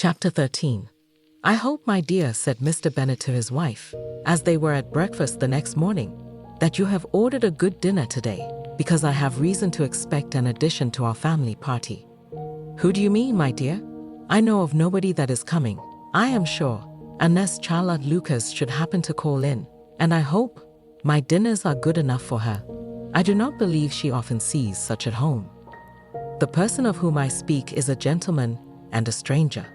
Chapter 13. I hope, my dear, said Mr. Bennet to his wife, as they were at breakfast the next morning, that you have ordered a good dinner today, because I have reason to expect an addition to our family party. Who do you mean, my dear? I know of nobody that is coming, I am sure, unless Charlotte Lucas should happen to call in, and I hope my dinners are good enough for her. I do not believe she often sees such at home. The person of whom I speak is a gentleman and a stranger.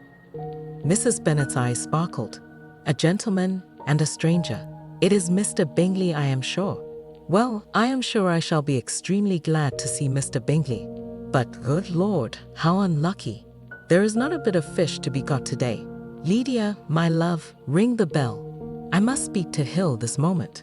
Mrs. Bennet's eyes sparkled. A gentleman and a stranger. It is Mr. Bingley, I am sure. Well, I am sure I shall be extremely glad to see Mr. Bingley. But, good Lord, how unlucky. There is not a bit of fish to be got today. Lydia, my love, ring the bell. I must speak to Hill this moment.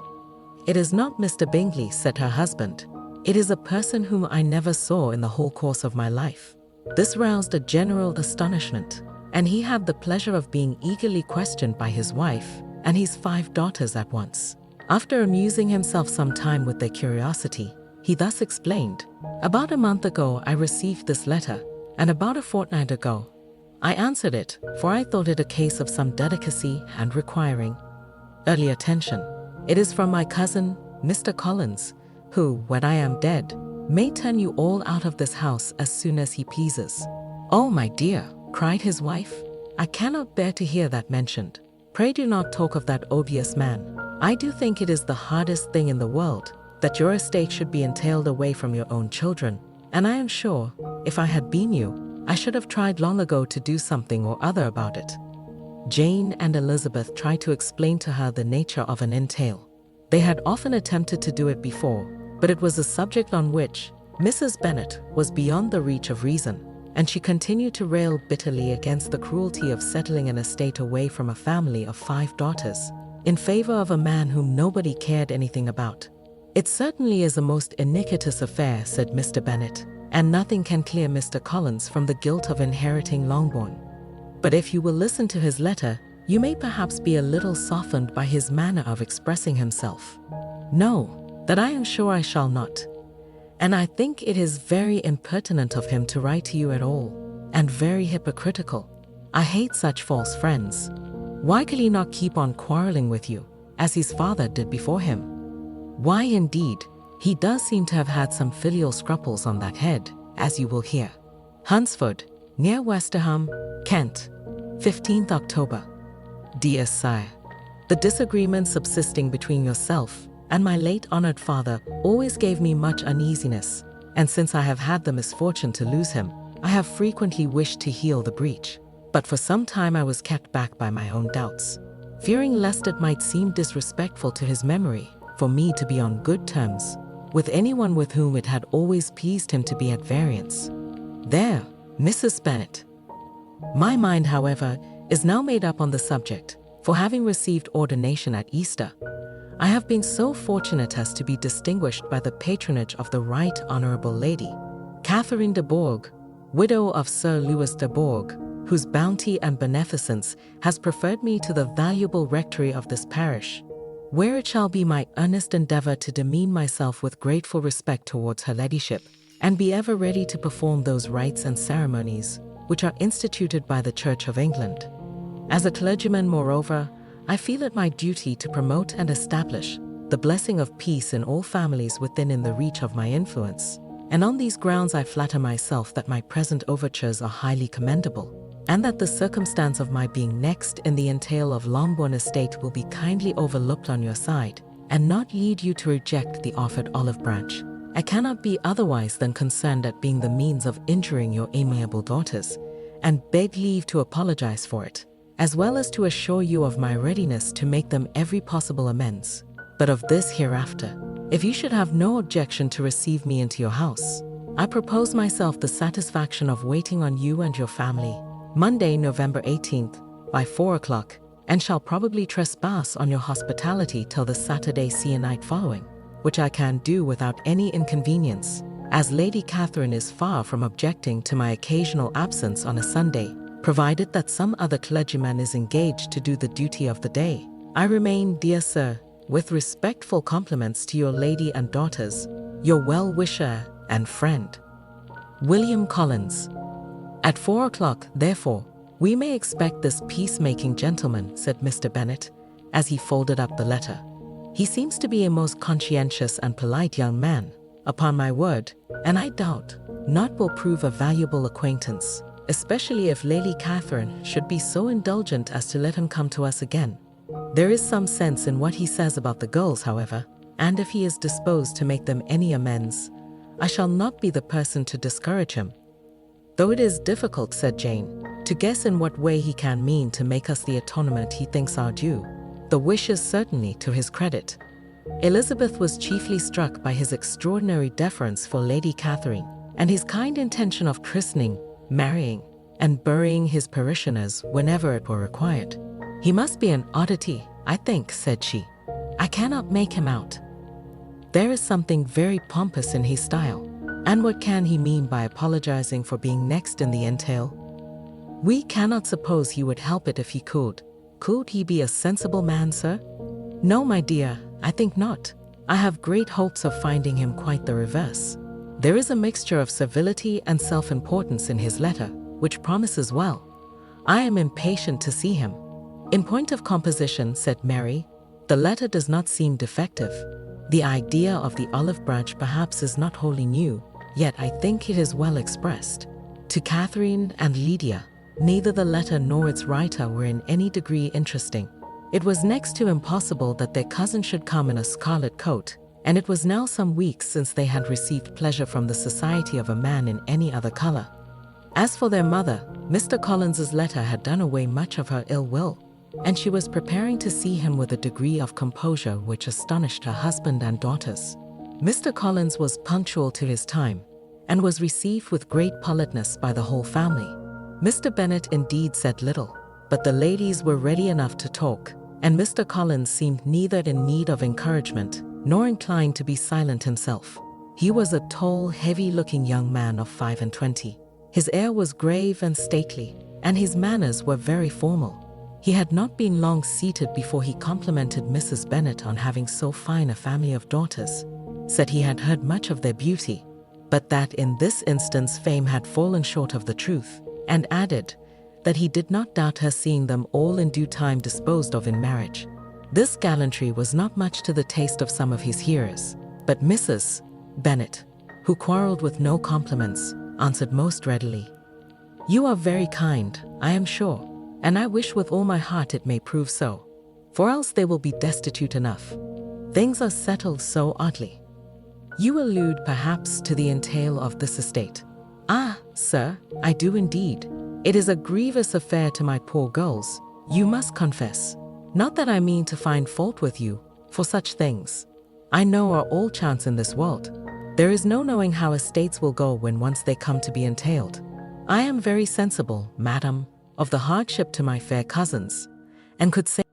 It is not Mr. Bingley, said her husband. It is a person whom I never saw in the whole course of my life. This roused a general astonishment, and he had the pleasure of being eagerly questioned by his wife and his 5 daughters at once. After amusing himself some time with their curiosity, he thus explained, "About a month ago I received this letter, and about a fortnight ago I answered it, for I thought it a case of some delicacy and requiring early attention. It is from my cousin, Mr. Collins, who, when I am dead, may turn you all out of this house as soon as he pleases." "Oh, my dear," cried his wife, "I cannot bear to hear that mentioned. Pray do not talk of that odious man. I do think it is the hardest thing in the world that your estate should be entailed away from your own children, and I am sure, if I had been you, I should have tried long ago to do something or other about it." Jane and Elizabeth tried to explain to her the nature of an entail. They had often attempted to do it before, but it was a subject on which Mrs. Bennet was beyond the reach of reason, and she continued to rail bitterly against the cruelty of settling an estate away from a family of 5 daughters, in favor of a man whom nobody cared anything about. "It certainly is a most iniquitous affair," said Mr. Bennet, "and nothing can clear Mr. Collins from the guilt of inheriting Longbourn. But if you will listen to his letter, you may perhaps be a little softened by his manner of expressing himself." "No, that I am sure I shall not. And I think it is very impertinent of him to write to you at all, and very hypocritical. I hate such false friends. Why could he not keep on quarreling with you, as his father did before him? Why, indeed, he does seem to have had some filial scruples on that head, as you will hear." Hunsford, near Westerham, Kent, 15th October. "Dear Sire, the disagreement subsisting between yourself and my late honored father always gave me much uneasiness, and since I have had the misfortune to lose him, I have frequently wished to heal the breach, but for some time I was kept back by my own doubts, fearing lest it might seem disrespectful to his memory for me to be on good terms with anyone with whom it had always pleased him to be at variance. There, Mrs. Bennet. My mind, however, is now made up on the subject, for having received ordination at Easter, I have been so fortunate as to be distinguished by the patronage of the Right Honourable Lady Catherine de Bourgh, widow of Sir Louis de Bourgh, whose bounty and beneficence has preferred me to the valuable rectory of this parish, where it shall be my earnest endeavour to demean myself with grateful respect towards her ladyship, and be ever ready to perform those rites and ceremonies which are instituted by the Church of England. As a clergyman, moreover, I feel it my duty to promote and establish the blessing of peace in all families within the reach of my influence, and on these grounds I flatter myself that my present overtures are highly commendable, and that the circumstance of my being next in the entail of Longbourn estate will be kindly overlooked on your side, and not lead you to reject the offered olive branch. I cannot be otherwise than concerned at being the means of injuring your amiable daughters, and beg leave to apologize for it, as well as to assure you of my readiness to make them every possible amends. But of this hereafter, if you should have no objection to receive me into your house, I propose myself the satisfaction of waiting on you and your family, Monday, November 18th, by 4 o'clock, and shall probably trespass on your hospitality till the Saturday se'nnight following, which I can do without any inconvenience, as Lady Catherine is far from objecting to my occasional absence on a Sunday, provided that some other clergyman is engaged to do the duty of the day. I remain, dear sir, with respectful compliments to your lady and daughters, your well-wisher and friend, William Collins. At 4 o'clock, therefore, "We may expect this peacemaking gentleman," said Mr. Bennet, as he folded up the letter. "He seems to be a most conscientious and polite young man, upon my word, and I doubt not will prove a valuable acquaintance, especially if Lady Catherine should be so indulgent as to let him come to us again. There is some sense in what he says about the girls, however, and if he is disposed to make them any amends, I shall not be the person to discourage him. Though it is difficult," said Jane, "to guess in what way he can mean to make us the atonement he thinks our due. The wish is certainly to his credit." Elizabeth was chiefly struck by his extraordinary deference for Lady Catherine, and his kind intention of christening, marrying, and burying his parishioners whenever it were required. "He must be an oddity, I think," said she. "I cannot make him out. There is something very pompous in his style. And what can he mean by apologizing for being next in the entail? We cannot suppose he would help it if he could. Could he be a sensible man, sir?" "No, my dear, I think not. I have great hopes of finding him quite the reverse. There is a mixture of servility and self-importance in his letter, which promises well. I am impatient to see him." "In point of composition," said Mary, "the letter does not seem defective. The idea of the olive branch perhaps is not wholly new, yet I think it is well expressed. To Catherine and Lydia, neither the letter nor its writer were in any degree interesting. It was next to impossible that their cousin should come in a scarlet coat, and it was now some weeks since they had received pleasure from the society of a man in any other color. As for their mother, Mr. Collins's letter had done away much of her ill will, and she was preparing to see him with a degree of composure which astonished her husband and daughters. Mr. Collins was punctual to his time, and was received with great politeness by the whole family. Mr. Bennet indeed said little, but the ladies were ready enough to talk, and Mr. Collins seemed neither in need of encouragement nor inclined to be silent himself. He was a tall, heavy-looking young man of 25. His air was grave and stately, and his manners were very formal. He had not been long seated before he complimented Mrs. Bennet on having so fine a family of daughters, said he had heard much of their beauty, but that in this instance fame had fallen short of the truth, and added that he did not doubt her seeing them all in due time disposed of in marriage. This gallantry was not much to the taste of some of his hearers, but Mrs. Bennet, who quarreled with no compliments, answered most readily, "You are very kind, I am sure, and I wish with all my heart it may prove so, for else they will be destitute enough. Things are settled so oddly. You allude perhaps to the entail of this estate." "Ah, sir, I do indeed. It is a grievous affair to my poor girls, you must confess. Not that I mean to find fault with you, for such things, I know, are all chance in this world. There is no knowing how estates will go when once they come to be entailed. I am very sensible, madam, of the hardship to my fair cousins, and could say